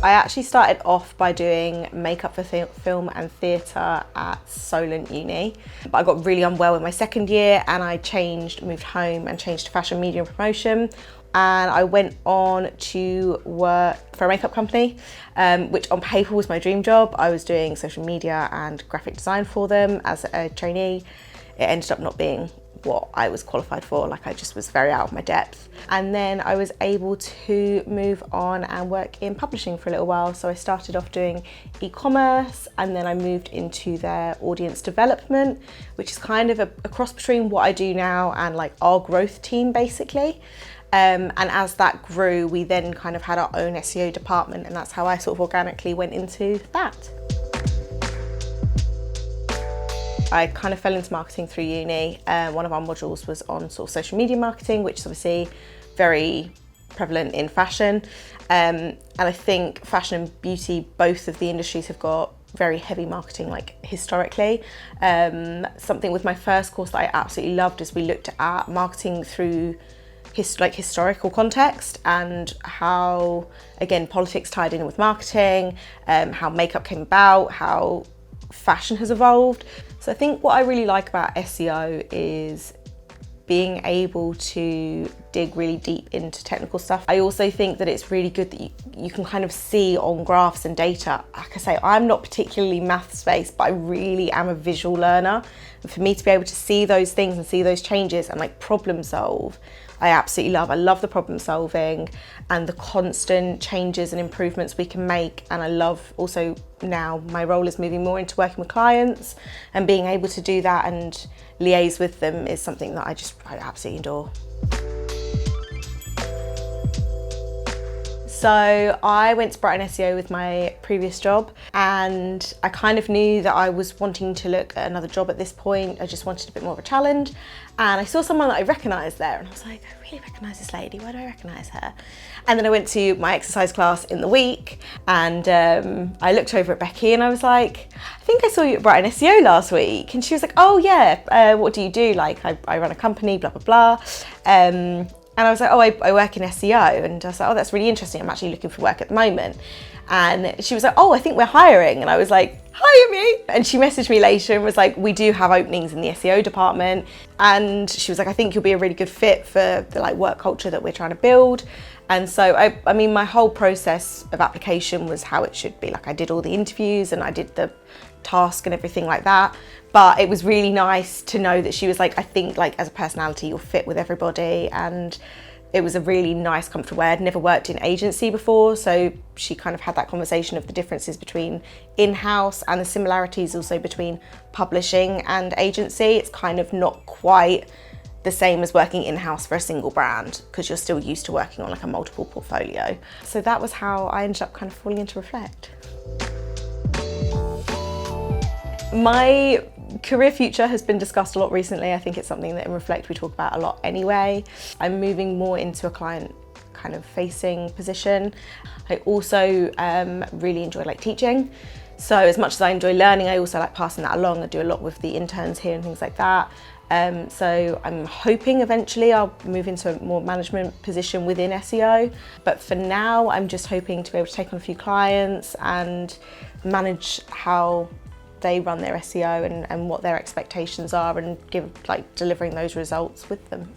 I actually started off by doing makeup for film and theatre at Solent Uni, but I got really unwell in my second year and I moved home and changed to fashion, media and promotion. And I went on to work for a makeup company, which on paper was my dream job. I was doing social media and graphic design for them as a trainee. It ended up not being what I was qualified for, like I just was very out of my depth. And then I was able to move on and work in publishing for a little while. So I started off doing e-commerce and then I moved into their audience development, which is kind of a cross between what I do now and like our growth team basically. And as that grew, we then kind of had our own SEO department, and that's how I sort of organically went into that. I kind of fell into marketing through uni. One of our modules was on sort of social media marketing, which is obviously very prevalent in fashion. And I think fashion and beauty, both of the industries have got very heavy marketing, like historically. Something with my first course that I absolutely loved is we looked at marketing through historical context and how, again, politics tied in with marketing, how makeup came about, how fashion has evolved. So I think what I really like about SEO is being able to dig really deep into technical stuff. I also think that it's really good that you can kind of see on graphs and data. Like I say, I'm not particularly maths based, but I really am a visual learner. And for me to be able to see those things and see those changes and like problem solve, I absolutely love. I love the problem solving and the constant changes and improvements we can make. And I love also now my role is moving more into working with clients, and being able to do that and liaise with them is something that I absolutely adore. So I went to Brighton SEO with my previous job, and I kind of knew that I was wanting to look at another job at this point. I just wanted a bit more of a challenge, and I saw someone that I recognised there and I was like, I really recognise this lady, why do I recognise her? And then I went to my exercise class in the week and I looked over at Becky and I was like, I think I saw you at Brighton SEO last week. And she was like, oh yeah, what do you do? Like I run a company, blah, blah, blah. And I was like, oh, I work in SEO. And I was like, oh, that's really interesting. I'm actually looking for work at the moment. And she was like, oh, I think we're hiring. And I was like, hire me. And she messaged me later and was like, we do have openings in the SEO department. And she was like, I think you'll be a really good fit for the like work culture that we're trying to build. And so, I mean, my whole process of application was how it should be. Like I did all the interviews and I did the task and everything like that. But it was really nice to know that she was like, I think like as a personality, you'll fit with everybody. And it was a really nice, comfortable way. I'd never worked in agency before. So she kind of had that conversation of the differences between in-house and the similarities also between publishing and agency. It's kind of not quite the same as working in-house for a single brand because you're still used to working on like a multiple portfolio. So that was how I ended up kind of falling into Reflect. My career future has been discussed a lot recently. I think it's something that in Reflect we talk about a lot anyway. I'm moving more into a client kind of facing position. I also really enjoy like teaching. So as much as I enjoy learning, I also like passing that along. I do a lot with the interns here and things like that. So I'm hoping eventually I'll move into a more management position within SEO. But for now, I'm just hoping to be able to take on a few clients and manage how they run their SEO and what their expectations are and delivering those results with them.